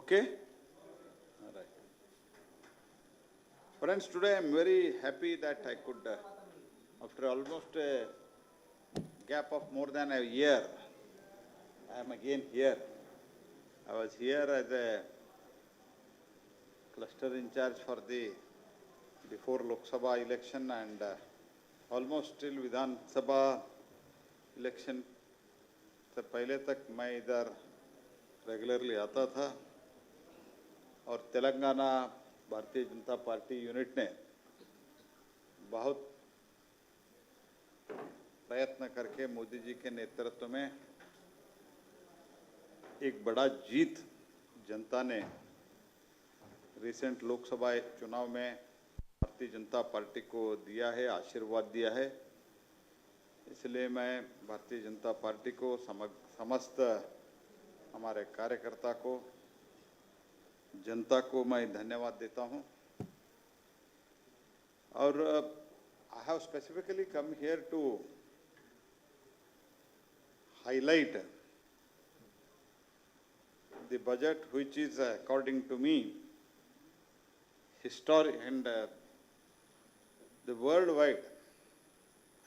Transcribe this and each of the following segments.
Okay? All right. Friends, today I am very happy that I could, after almost a gap of more than a year, I am again here. I was here as a cluster in charge for the before Lok Sabha election and almost till Vidhan Sabha election से पहले तक मैं इधर regularly आता था और Telangana Bharatiya Janata party unit ने बहुत प्रयत्न करके मोदी जी के नेतृत्व में एक बड़ा जीत जनता ने रिसेंट लोकसभा चुनाव में भारतीय जनता पार्टी को दिया है, आशीर्वाद दिया है। इसलिए मैं भारतीय जनता पार्टी को समस्त हमारे कार्यकर्ता को, जनता को मैं धन्यवाद देता हूं। और I have specifically come here to highlight the budget which is according to me historic and the worldwide.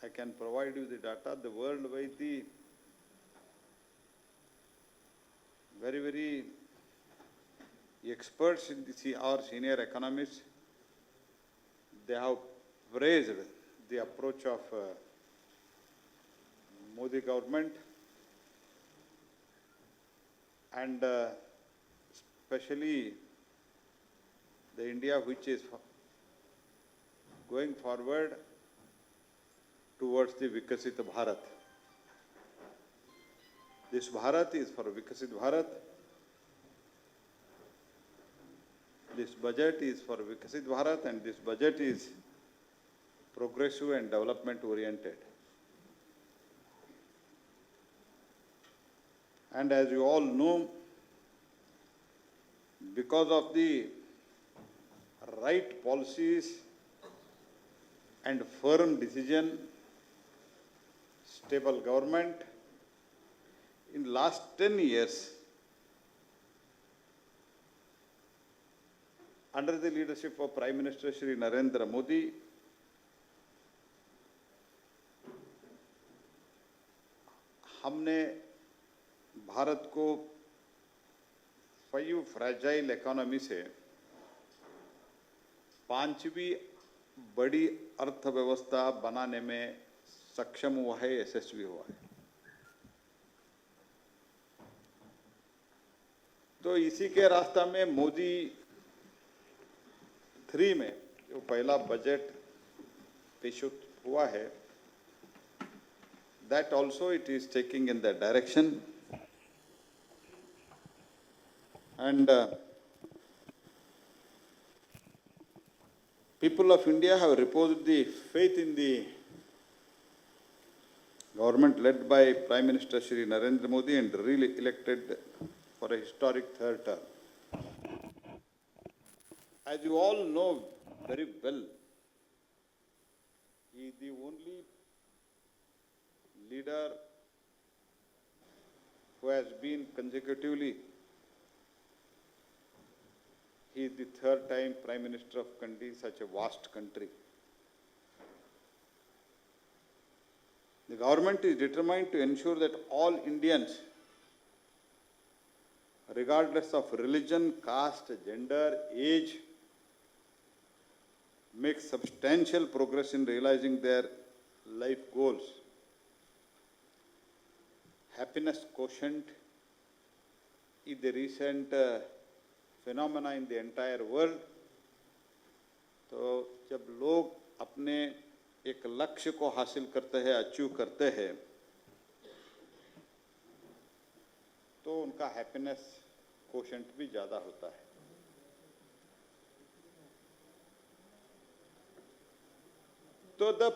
I can provide you the data. The worldwide, the very experts in the or senior economists, they have praised the approach of Modi government and especially the India which is going forward towards the Vikasit Bharat. This Bharat is for Vikasit Bharat. This budget is for Vikasit Bharat and this budget is progressive and development oriented. And as you all know, because of the right policies and firm decision, stable government, in last 10 years, under the leadership of Prime Minister Shri Narendra Modi, हमने भारत को 5 fragile economy से 5वीं बड़ी अर्थव्यवस्था बनाने में सक्षम हुआ है, यशस्वी हुआ है। तो इसी के रास्ता में मोदी 3 में जो पहला बजट पेश हुआ है, that also it is taking in that direction and people of India have reposed the faith in the government led by Prime Minister Shri Narendra Modi and really elected for a historic third term. As you all know very well, he is the only leader who has been consecutively, he is the 3rd time Prime Minister of country, such a vast country. The government is determined to ensure that all Indians, regardless of religion, caste, gender, age, make substantial progress in realizing their life goals. Happiness quotient is the recent phenomena in the entire world. तो जब लोग अपने एक लक्ष्य को हासिल करते हैं, अचीव करते हैं, तो उनका हैप्पीनेस कोशेंट भी ज़्यादा होता है। तो the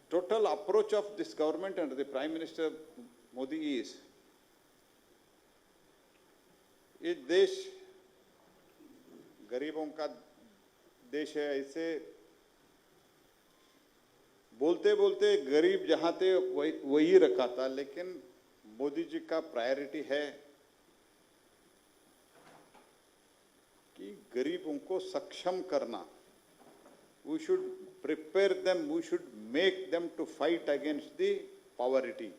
total approach of this government under the Prime Minister Modi is, ये देश गरीबों का देश है। ऐसे बोलते बोलते गरीब जहाँ थे वही रखा था, लेकिन मोदी जी का प्रायोरिटी है गरीबों को सक्षम करना. We should prepare them, we should make them to fight against the poverty.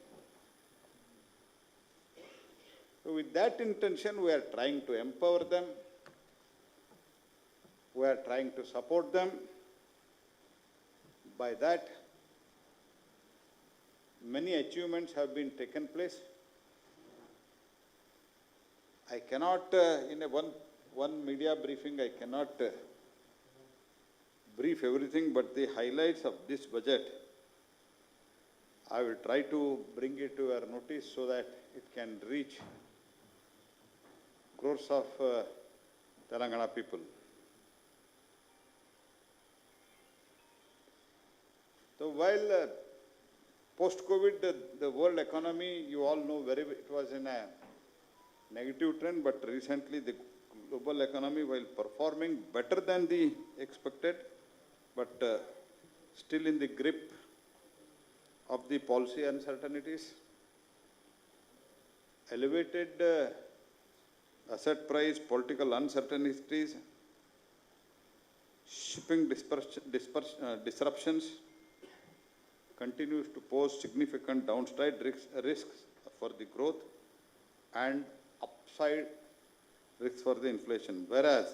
So with that intention, we are trying to empower them, we are trying to support them. By that, many achievements have been taken place. I cannot, in a one media briefing, I cannot brief everything, but the highlights of this budget, I will try to bring it to your notice so that it can reach crores of Telangana people. So while post-COVID, the world economy, you all know very well, it was in a negative trend, but recently the global economy, while performing better than the expected, but still in the grip of the policy uncertainties, elevated asset price, political uncertainties, shipping disruptions continues to pose significant downside risks for the growth and upside risks for the inflation. Whereas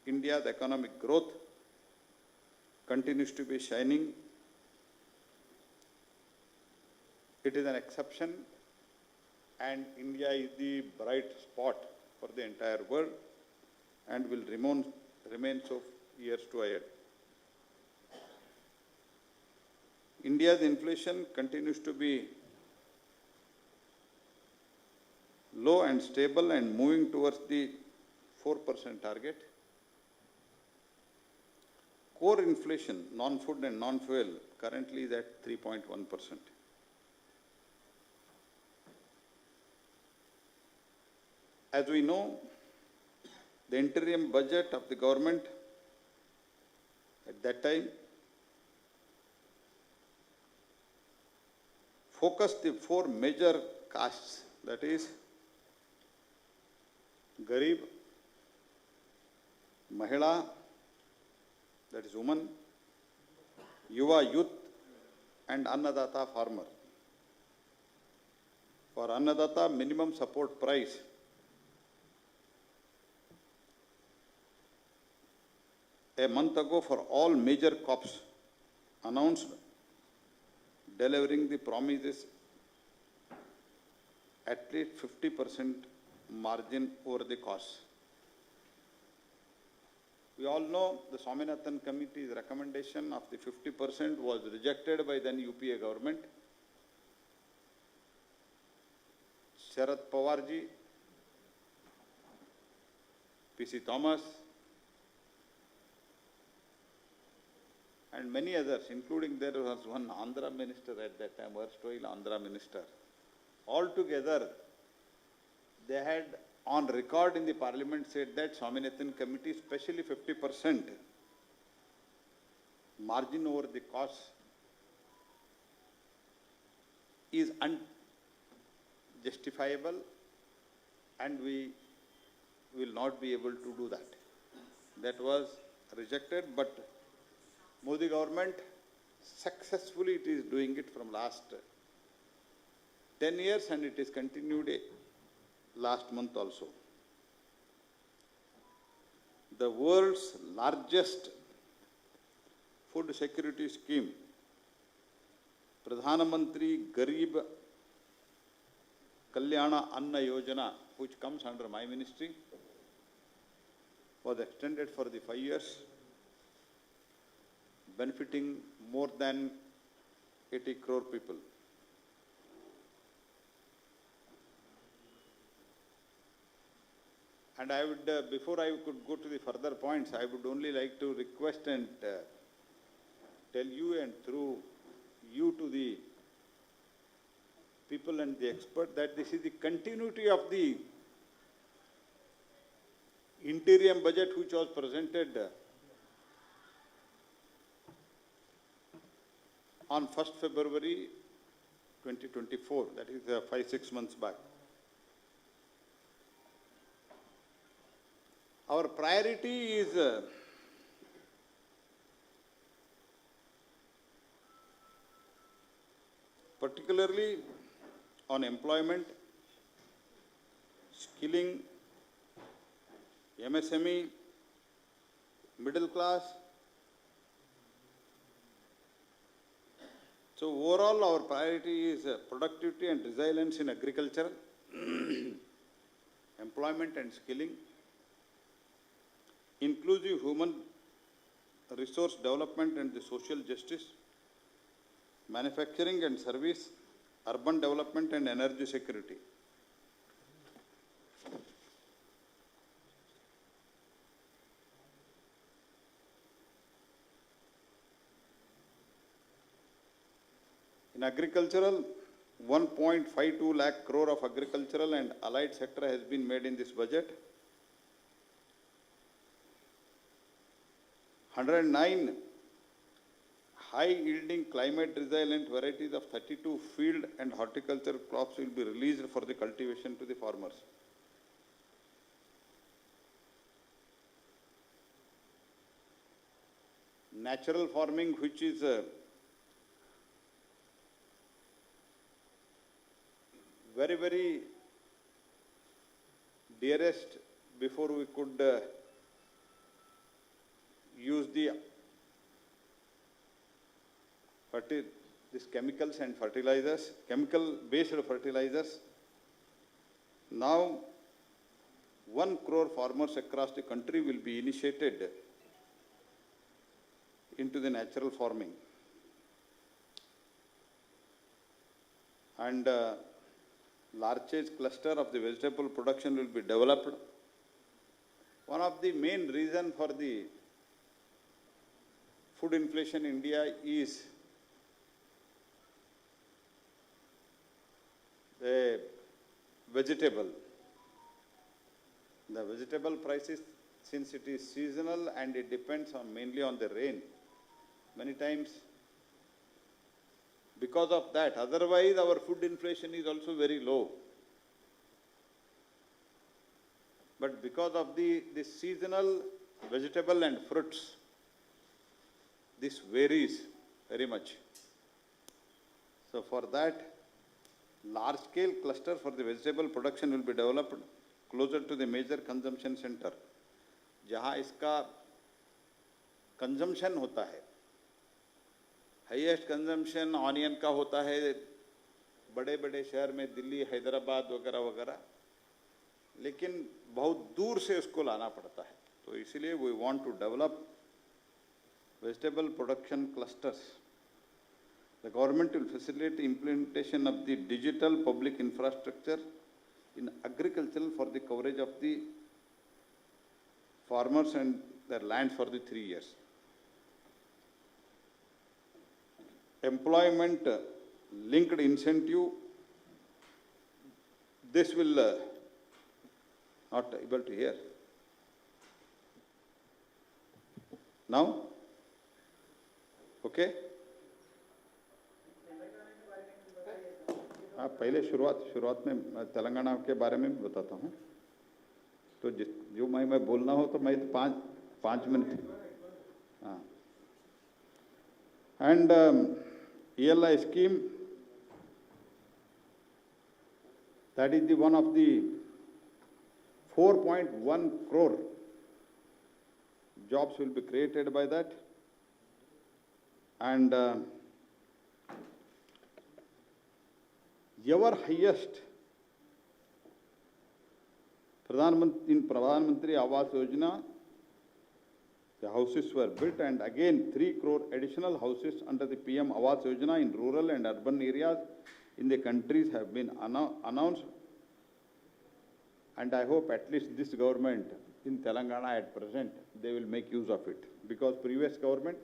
India's economic growth continues to be shining. It is an exception, and India is the bright spot for the entire world and will remain so years to ahead. India's inflation continues to be low and stable and moving towards the 4% target. Core inflation, non-food and non-fuel, currently is at 3.1%. As we know, the interim budget of the government at that time focused the four major castes, that is Garib, Mahila, that is woman, Yuva youth, and Annadata farmer. For Annadata, minimum support price a month ago for all major crops announced, delivering the promises at least 50% margin over the cost. We all know the Swaminathan Committee's recommendation of the 50% was rejected by then UPA government. Sharad Pawarji, P.C. Thomas, and many others, including there was one Andhra minister at that time, erstwhile Andhra minister. Altogether, they had on record in the parliament said that Swaminathan Committee, especially 50% margin over the cost, is unjustifiable, and we will not be able to do that. That was rejected, but Modi government successfully it is doing it from last 10 years, and it is continued last month also. The world's largest food security scheme, Pradhan Mantri Garib Kalyana Anna Yojana, which comes under my ministry, was extended for the 5 years, benefiting more than 80 crore people. And I would, before I could go to the further points, I would only like to request and tell you, and through you to the people and the expert, that this is the continuity of the interim budget which was presented on 1st February 2024, that is 5-6 months back. our priority is particularly on employment, skilling, MSME, middle class. So overall, our priority is productivity and resilience in agriculture, employment and skilling, inclusive human resource development and the social justice, manufacturing and service, urban development and energy security. In agricultural, 1.52 lakh crore of agricultural and allied sector has been made in this budget. 109 high-yielding climate-resilient varieties of 32 field and horticulture crops will be released for the cultivation to the farmers. Natural farming, which is very, very dearest before we could use these chemicals and fertilizers, chemical-based fertilizers. Now, 1 crore farmers across the country will be initiated into the natural farming. And large cluster of the vegetable production will be developed. One of the main reasons for the food inflation in India is the vegetable. The vegetable prices, since it is seasonal and it depends on mainly on the rain, many times because of that, otherwise our food inflation is also very low. But because of this seasonal vegetable and fruits, this varies very much. So for that, large-scale cluster for the vegetable production will be developed closer to the major consumption center, जहाँ इसका consumption होता है. Highest consumption onion का होता है बड़े बड़े शहर में, दिल्ली, हैदराबाद वगैरह वगैरह, लेकिन बहुत दूर से उसको लाना पड़ता है. तो इसलिए we want to develop vegetable production clusters. The government will facilitate implementation of the digital public infrastructure in agriculture for the coverage of the farmers and their lands for the 3 years. Employment linked incentive, this will not able to hear. Now, okay? हाँ, पहले शुरुआत में तेलंगाना के बारे में बताता हूँ. तो जो मैं बोलना हो तो मैं 5 मिनट. हाँ. And ELI scheme, that is the one of the 4.1 crore jobs will be created by that. And ever highest in Pradhan Mantri Awas Yojana, the houses were built, and again 3 crore additional houses under the PM Awas Yojana in rural and urban areas in the countries have been announced. And I hope at least this government in Telangana at present, they will make use of it. Because previous government,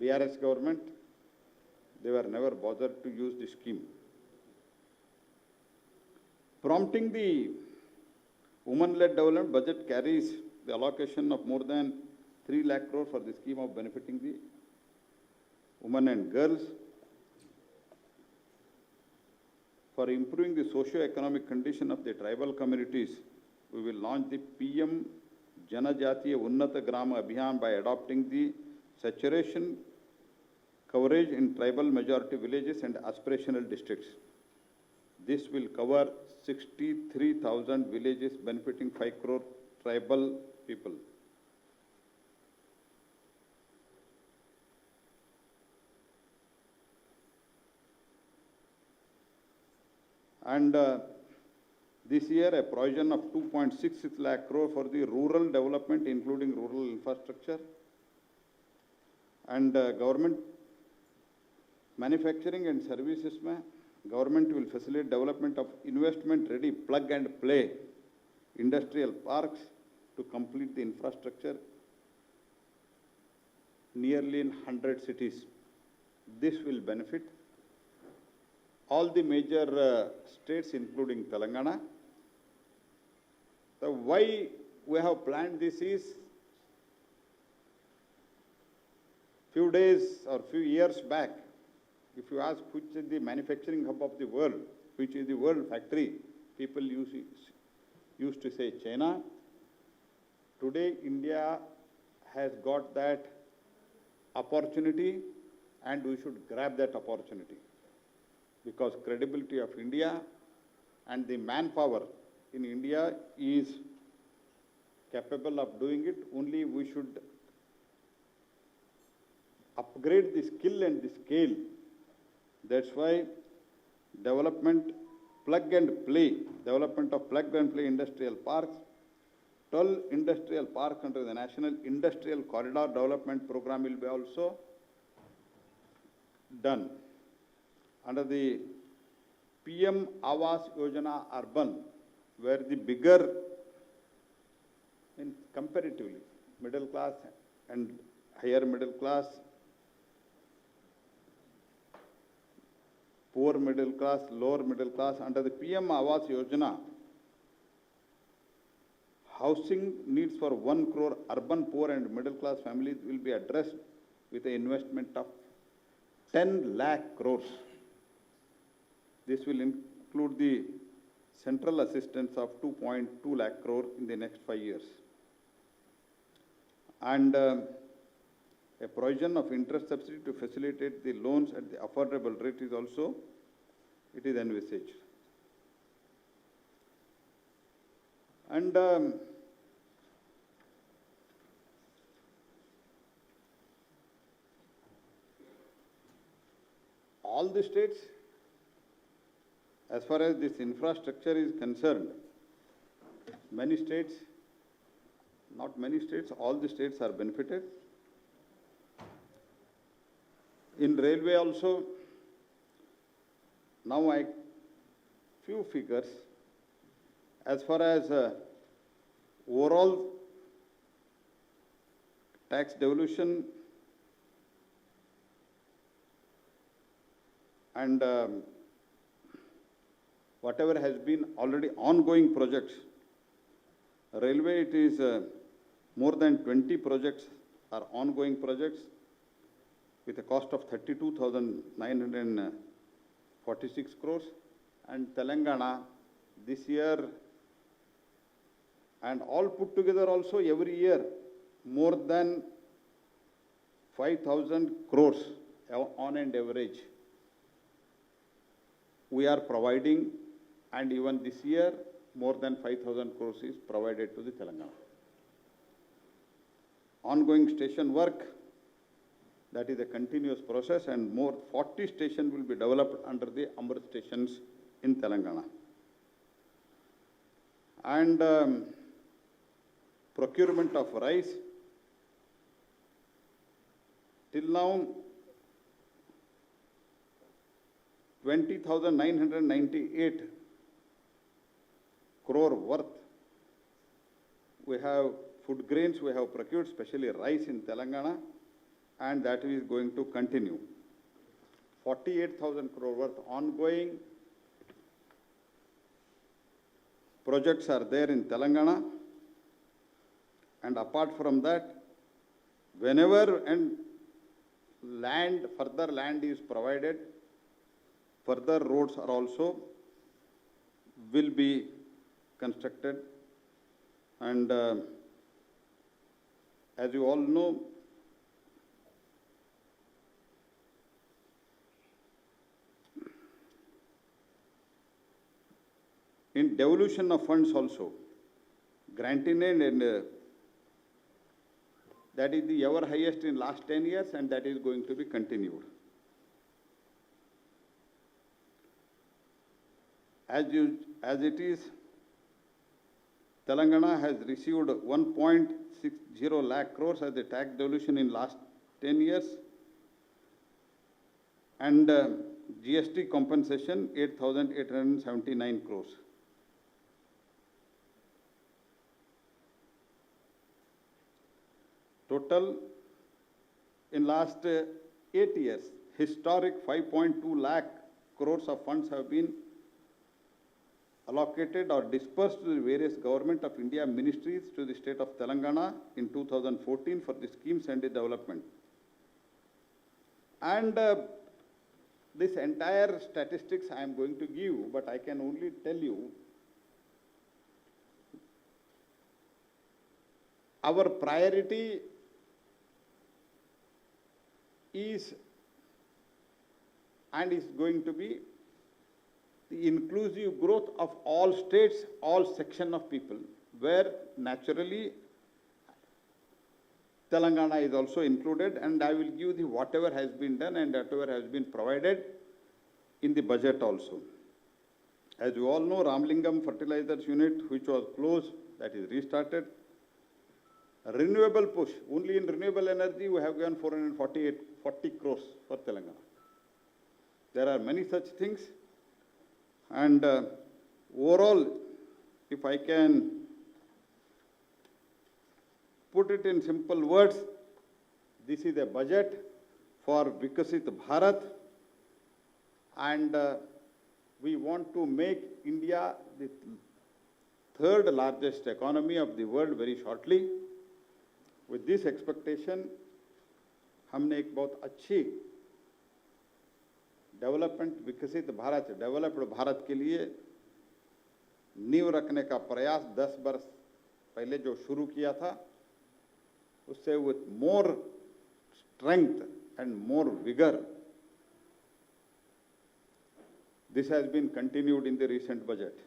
BRS government, they were never bothered to use the scheme. Prompting the women-led development budget carries the allocation of more than 3 lakh crore for the scheme of benefiting the women and girls, for improving the socio-economic condition of the tribal communities we will launch the PM Janajatiya Unnata Grama Abhiyan by adopting the saturation coverage in tribal majority villages and aspirational districts. This will cover 63,000 villages benefiting 5 crore tribal people. And this year, a provision of 2.66 lakh crore for the rural development, including rural infrastructure. And government manufacturing and services mein, government will facilitate development of investment-ready plug-and-play industrial parks to complete the infrastructure nearly in 100 cities. This will benefit all the major states, including Telangana. So why we have planned this is, few days or few years back, if you ask which is the manufacturing hub of the world, which is the world factory, people used to say China. Today, India has got that opportunity, and we should grab that opportunity, because credibility of India and the manpower in India is capable of doing it. Only we should upgrade the skill and the scale. That's why development of plug and play industrial parks, 12 industrial parks under the National Industrial Corridor Development Program will be also done. Under the PM Awas Yojana Urban, where the bigger, in comparatively, middle class and higher middle class, poor middle class, lower middle class, under the PM Awas Yojana, housing needs for 1 crore urban poor and middle class families will be addressed with an investment of 10 lakh crores. This will include the central assistance of 2.2 lakh crore in the next 5 years. And a provision of interest subsidy to facilitate the loans at the affordable rate is also, it is envisaged. And all the states, as far as this infrastructure is concerned, many states, not many states, all the states are benefited. In railway also, now few figures, as far as overall tax devolution and whatever has been already ongoing projects, railway, it is more than 20 projects are ongoing projects with a cost of 32,946 crores. And Telangana this year, and all put together also every year, more than 5,000 crores on an average we are providing, and even this year more than 5,000 crores is provided to the Telangana. Ongoing station work, that is a continuous process, and more 40 stations will be developed under the Amrit stations in Telangana. And procurement of rice, till now 20,998 crore worth we have food grains we have procured, especially rice in Telangana, and that is going to continue. 48,000 crore worth ongoing projects are there in Telangana. And apart from that, whenever and further land is provided, further roads are also will be constructed And as you all know, in devolution of funds also, granting and that is the ever highest in last 10 years, and that is going to be continued. As it is, Telangana has received 1.60 lakh crores as a tax devolution in last 10 years, and GST compensation 8,879 crores. Total in last 8 years, historic 5.2 lakh crores of funds have been allocated or dispersed to the various Government of India ministries to the state of Telangana in 2014 for the schemes and the development. And this entire statistics I am going to give, but I can only tell you our priority is and is going to be the inclusive growth of all states, all section of people, where naturally Telangana is also included, and I will give the whatever has been done and whatever has been provided in the budget also. As you all know, Ramlingam Fertilizers Unit, which was closed, that is restarted. Renewable push, only in renewable energy we have given 40 crores for Telangana. There are many such things. And overall, if I can put it in simple words, this is a budget for Vikasit Bharat, and we want to make India the third largest economy of the world very shortly. With this expectation, हमने एक बहुत अच्छी development विकसित Bharat, developed Bharat के लिए नींव रखने का प्रयास 10 वर्ष पहले जो शुरू किया था, उससे with more strength and more vigour, this has been continued in the recent budget.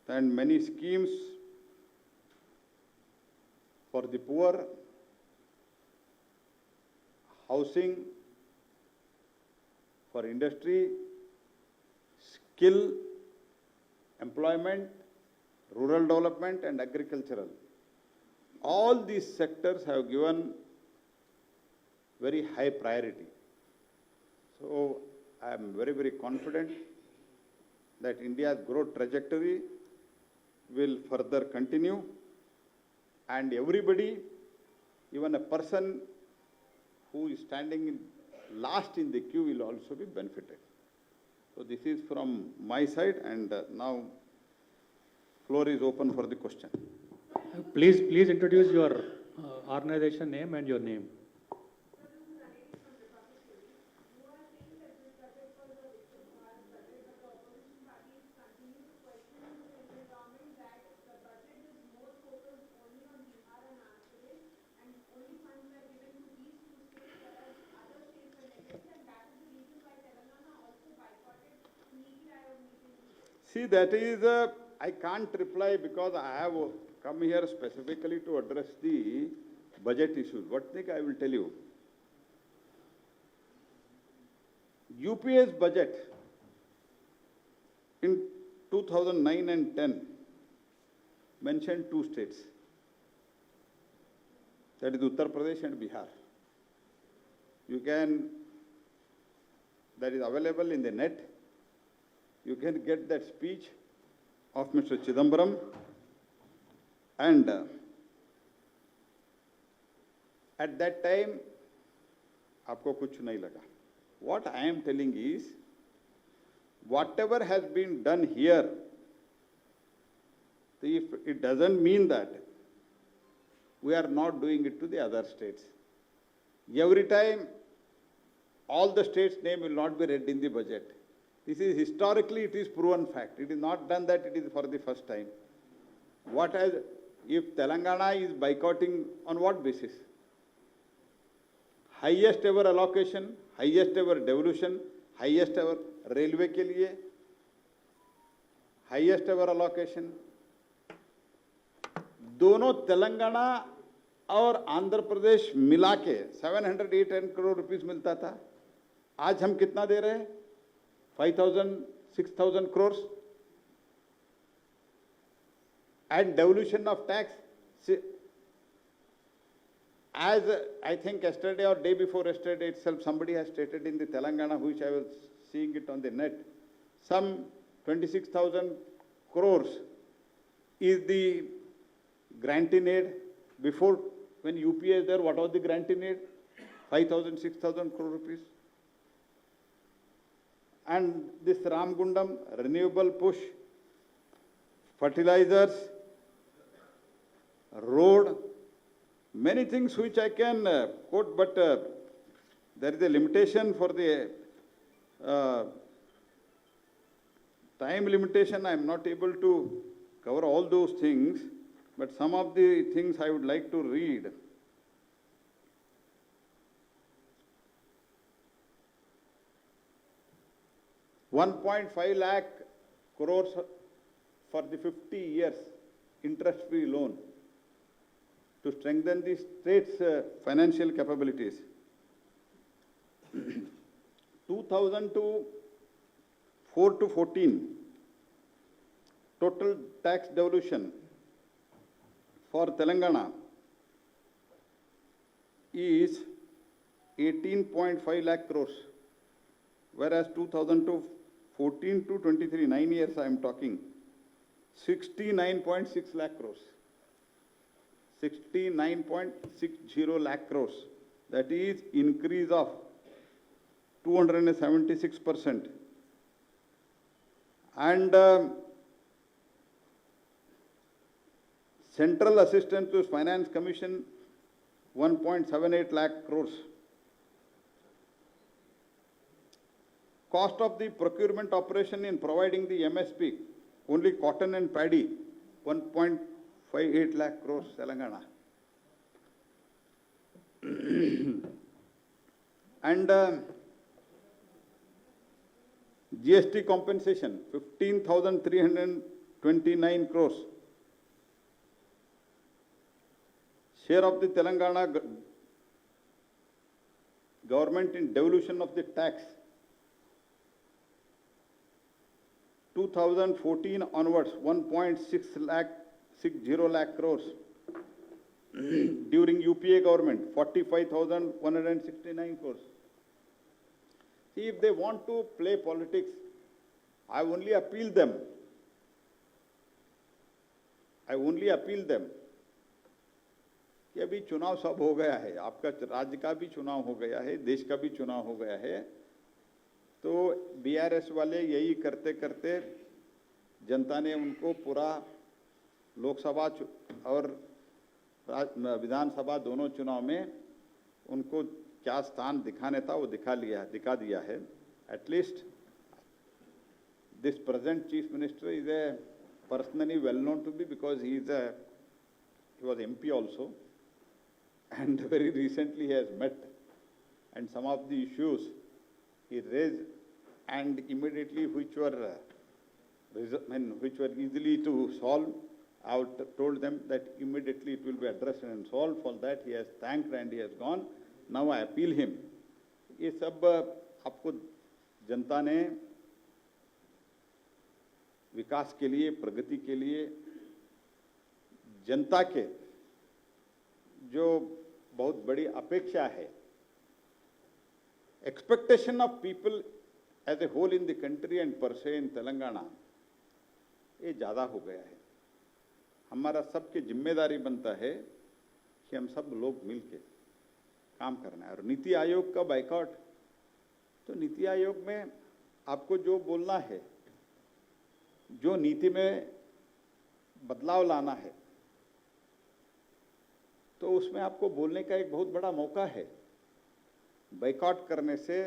And many schemes for the poor, housing, for industry, skill, employment, rural development and agricultural. All these sectors have given very high priority. So I am very, very confident that India's growth trajectory will further continue, and everybody, even a person who is standing in last in the queue, will also be benefited. So this is from my side, and now floor is open for the question. Please introduce your organization name and your name. See, that is, I can't reply because I have come here specifically to address the budget issues. What thing I will tell you? UPA's budget in 2009 and 10 mentioned 2 states. That is Uttar Pradesh and Bihar. You can, that is available in the net. You can get that speech of Mr. Chidambaram, and at that time, आपको कुछ नहीं लगा. What I am telling is, whatever has been done here, if it doesn't mean that we are not doing it to the other states. Every time, all the states' name will not be read in the budget. This is historically, it is proven fact. It is not done that it is for the first time. What has, if Telangana is boycotting on what basis? Highest ever allocation, highest ever devolution, highest ever railway के लिए, highest ever allocation. दोनों तेलंगाना और आंध्र प्रदेश मिला के 700-800 crore rupees मिलता था. आज हम कितना दे रहे हैं? 5,000-6,000 crores. And devolution of tax, as I think yesterday or day before yesterday itself, somebody has stated in the Telangana, which I was seeing it on the net, some 26,000 crores is the grant in aid. Before, when UPA is there, what was the grant in aid? 5,000, 6,000 crore rupees. And this Ramgundam, renewable push, fertilizers, road, many things which I can quote, but there is a limitation for the time limitation. I am not able to cover all those things, but some of the things I would like to read. ₹1.5 lakh crores for the 50 years interest-free loan to strengthen the state's financial capabilities. 2004 to 14, total tax devolution for Telangana is 18.5 lakh crores, whereas 2014 to 23, 9 years I am talking, 69.6 lakh crores. 69.60 lakh crores. That is increase of 276%. And Central Assistance to Finance Commission, 1.78 lakh crores. Cost of the procurement operation in providing the MSP, only cotton and paddy, 1.58 lakh crores, Telangana. And GST compensation, 15,329 crores. Share of the Telangana government in devolution of the tax, 2014 onwards, 1.60 lakh crores. During UPA government, 45,169 crores. See, if they want to play politics, I only appeal them. कि अभी चुनाव सब हो गया है, आपका राज्य का भी चुनाव हो गया है, देश का भी चुनाव हो गया है, तो बीआरएस वाले यही करते करते जनता ने उनको पूरा लोकसभा और विधानसभा दोनों चुनाव में उनको क्या स्थान दिखाने था वो दिखा दिया है. At least this present chief minister is a personally well known to be because he was MP also, and very recently he has met, and some of the issues he raised, and immediately which were easily to solve, I told them that immediately it will be addressed and solved. For that he has thanked and he has gone. Now I appeal him. ये सब आपको जनता ने विकास के लिए, प्रगति के लिए, जनता के जो बहुत बड़ी अपेक्षा है, expectation of people as a whole in the country and per se in Telangana, ये ज़्यादा हो गया है. हमारा सबकी जिम्मेदारी बनता है कि हम सब लोग मिलके काम करना है. और नीति आयोग का बाइकआउट, तो नीति आयोग में आपको जो बोलना है, जो नीति में बदलाव लाना है, तो उसमें आपको बोलने का एक बहुत बड़ा मौका है. बाइकआउट करने से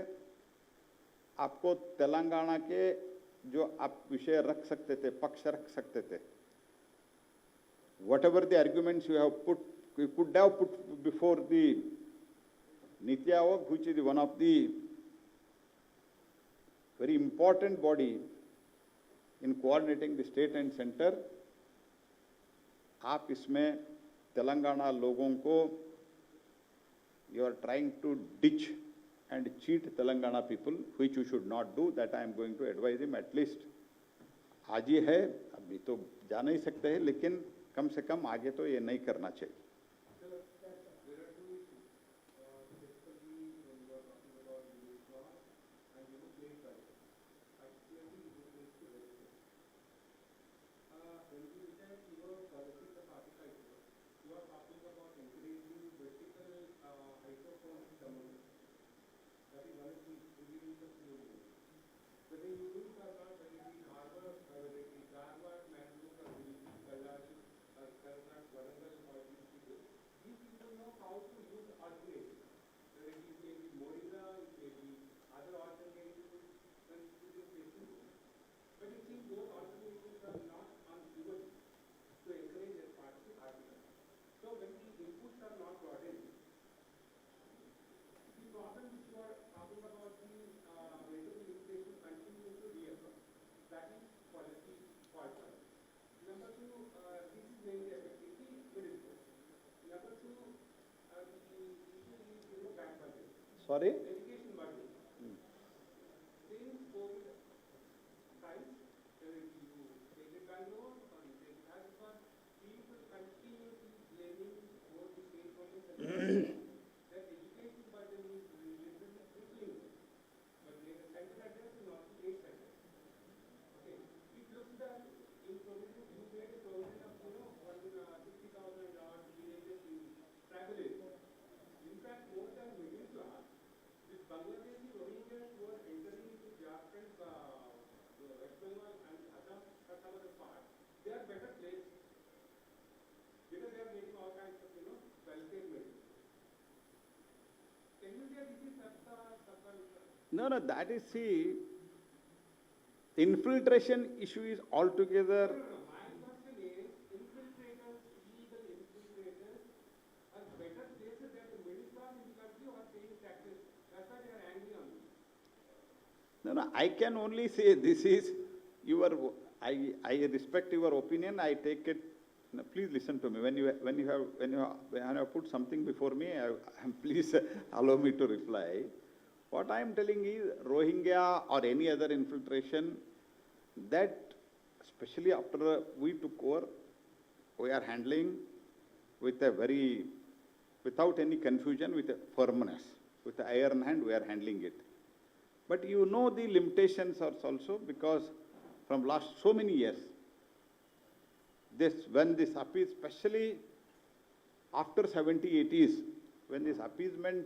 आपको तेलंगाना के जो आप विषय रख सकते थे, पक्ष रख सकते थे, whatever the arguments you have put, you could have put before the Niti Aayog, which is one of the very important body in coordinating the state and center. आप इसमें तेलंगाना लोगों को you are trying to ditch and cheat Telangana people, which you should not do. That I am going to advise him at least. आज ये है, अभी तो जा नहीं सकते हैं, लेकिन कम से कम आगे तो ये नहीं करना चाहिए. Sorry? Education budget. Since COVID times, whether you take it Bangalore or you take it Hyderabad, people continue to blaming both the state government and that education budget is literally tripling. But there is a center address and not the state address. Okay. It looks that in provision you made a provision of 160,000 villages in tribal areas. In fact, more than middle class, these Bangladeshi Rohingyas who are entering into Jharkhand, West Bengal and Assam or some other part, they are better placed because they are making all kinds of, welfare measures. Can you say this is No, no, that is, see, infiltration issue is altogether. No. My question is, infiltrators, illegal infiltrators, are better placed than the middle class in the country or paying taxes. That's why they are angry on me. No, no, I can only say this is your, I respect your opinion, I take it, no, please listen to me. When you have put something before me, please allow me to reply. What I am telling is Rohingya or any other infiltration, that especially after we took over, we are handling with a very, without any confusion, with a firmness, with an iron hand we are handling it. But you know the limitations are also, because from last so many years, when this appease, especially after 70s, 80s, when this appeasement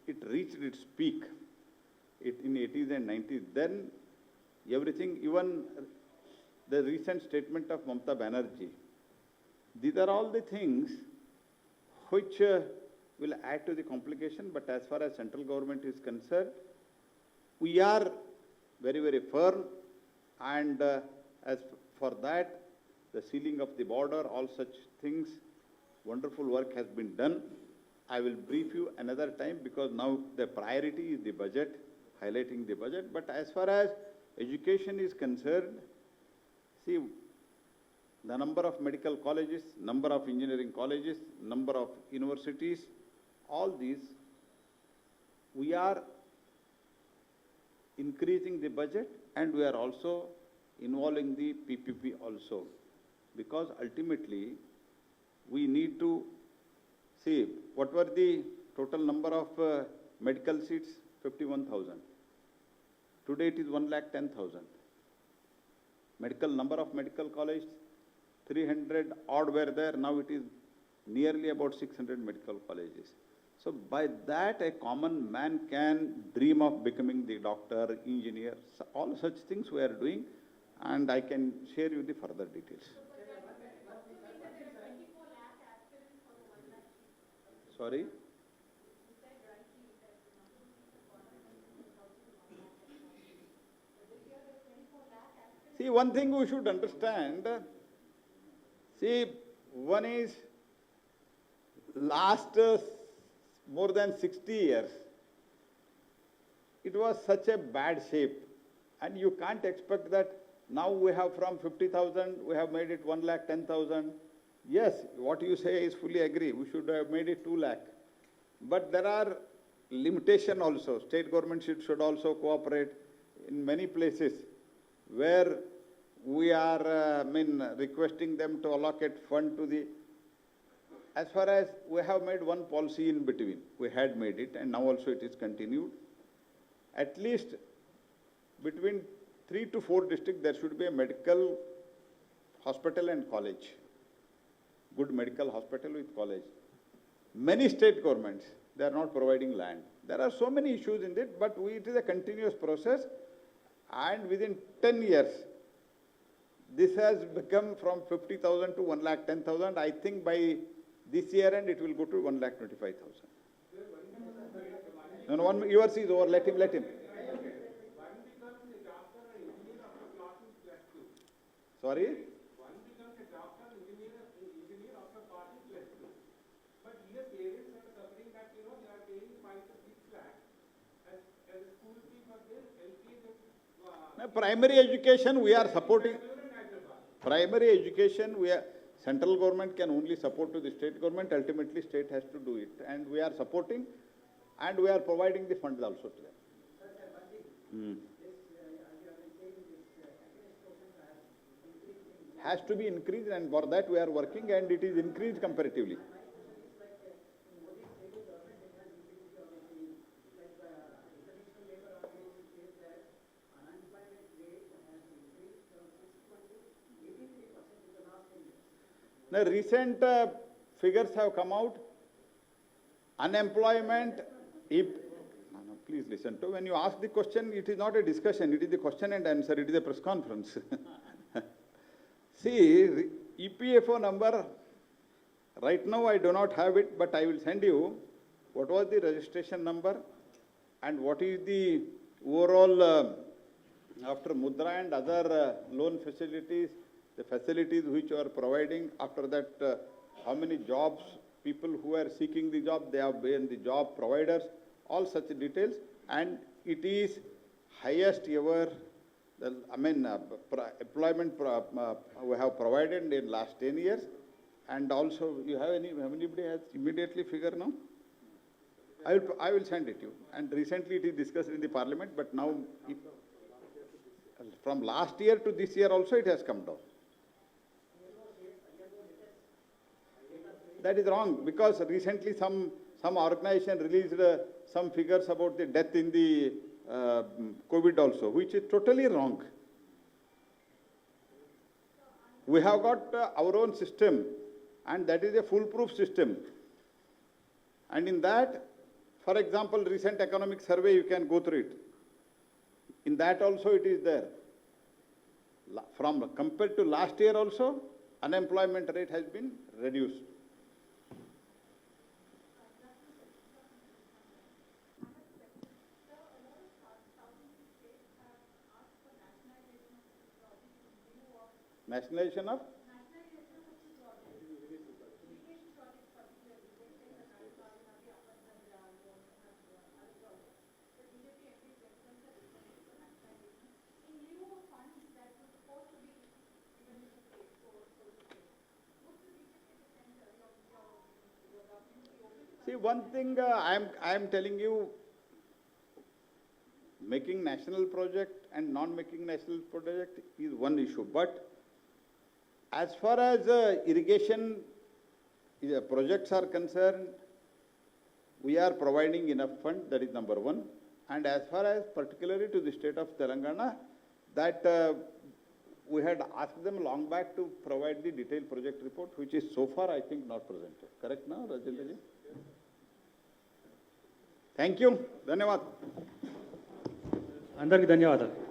it reached its peak, in 80s and 90s, then everything, even the recent statement of Mamata Banerjee, these are all the things which will add to the complication. But as far as central government is concerned, we are very, very firm, and as for that, the sealing of the border, all such things, wonderful work has been done. I will brief you another time, because now the priority is the budget, highlighting the budget. But as far as education is concerned, see, the number of medical colleges, number of engineering colleges, number of universities, all these, we are increasing the budget, and we are also involving the PPP also, because ultimately we need to see what were the total number of medical seats, 51,000. Today it is 110,000. Number of medical colleges, 300 odd were there, now it is nearly about 600 medical colleges. So by that, a common man can dream of becoming the doctor, engineer, all such things we are doing, and I can share you the further details. Sorry? See, one thing we should understand, see, one is last more than 60 years, it was such a bad shape. And you can't expect that now we have from 50,000, we have made it 1,10,000. Yes, what you say is fully agree. We should have made it 2 lakh. But there are limitation also. State government should also cooperate in many places where we are, requesting them to allocate fund to the, as far as we have made one policy in between. We had made it and now also it is continued. At least between 3 to 4 districts, there should be a medical hospital and college. Good medical hospital with college. Many state governments, they are not providing land. There are so many issues in it, but it is a continuous process. And within 10 years, this has become from 50,000 to 1,10,000. I think by this year end, it will go to 1,25,000. No, yours is over. Let him. One becomes a doctor and engineer after passing +2. Sorry? One becomes a doctor, engineer after passing +2. But here parents are suffering that, they are paying 5 to 6 lakh as a school fee for their LKG. Now, primary education, we are supporting. Primary education, central government can only support to the state government. Ultimately, state has to do it. And we are supporting and we are providing the funds also to them. Has to be increased, and for that we are working, and it is increased comparatively. The recent figures have come out. Unemployment, please listen to, when you ask the question, it is not a discussion, it is the question and answer, it is a press conference. See, EPFO number, right now I do not have it, but I will send you what was the registration number and what is the overall, after Mudra and other loan facilities, the facilities which are providing, after that how many jobs, people who are seeking the job, they have been the job providers, all such details, and it is highest ever, employment we have provided in last 10 years, and also you have anybody has immediately figure now? I will send it to you, and recently it is discussed in the parliament, but now from last year to this year also it has come down. That is wrong, because recently some organization released some figures about the death in the COVID also, which is totally wrong. We have got our own system, and that is a foolproof system. And in that, for example, recent economic survey, you can go through it. In that also it is there. From compared to last year also, unemployment rate has been reduced. Nationalization of? See, one thing I am telling you, making national project and non-making national project is one issue. But as far as irrigation projects are concerned, we are providing enough fund, that is number one. And as far as particularly to the state of Telangana, that we had asked them long back to provide the detailed project report, which is so far, I think, not presented. Correct now, Rajendra ji? Thank you. Dhanyavad. అందరికీ ధన్యవాదాలు.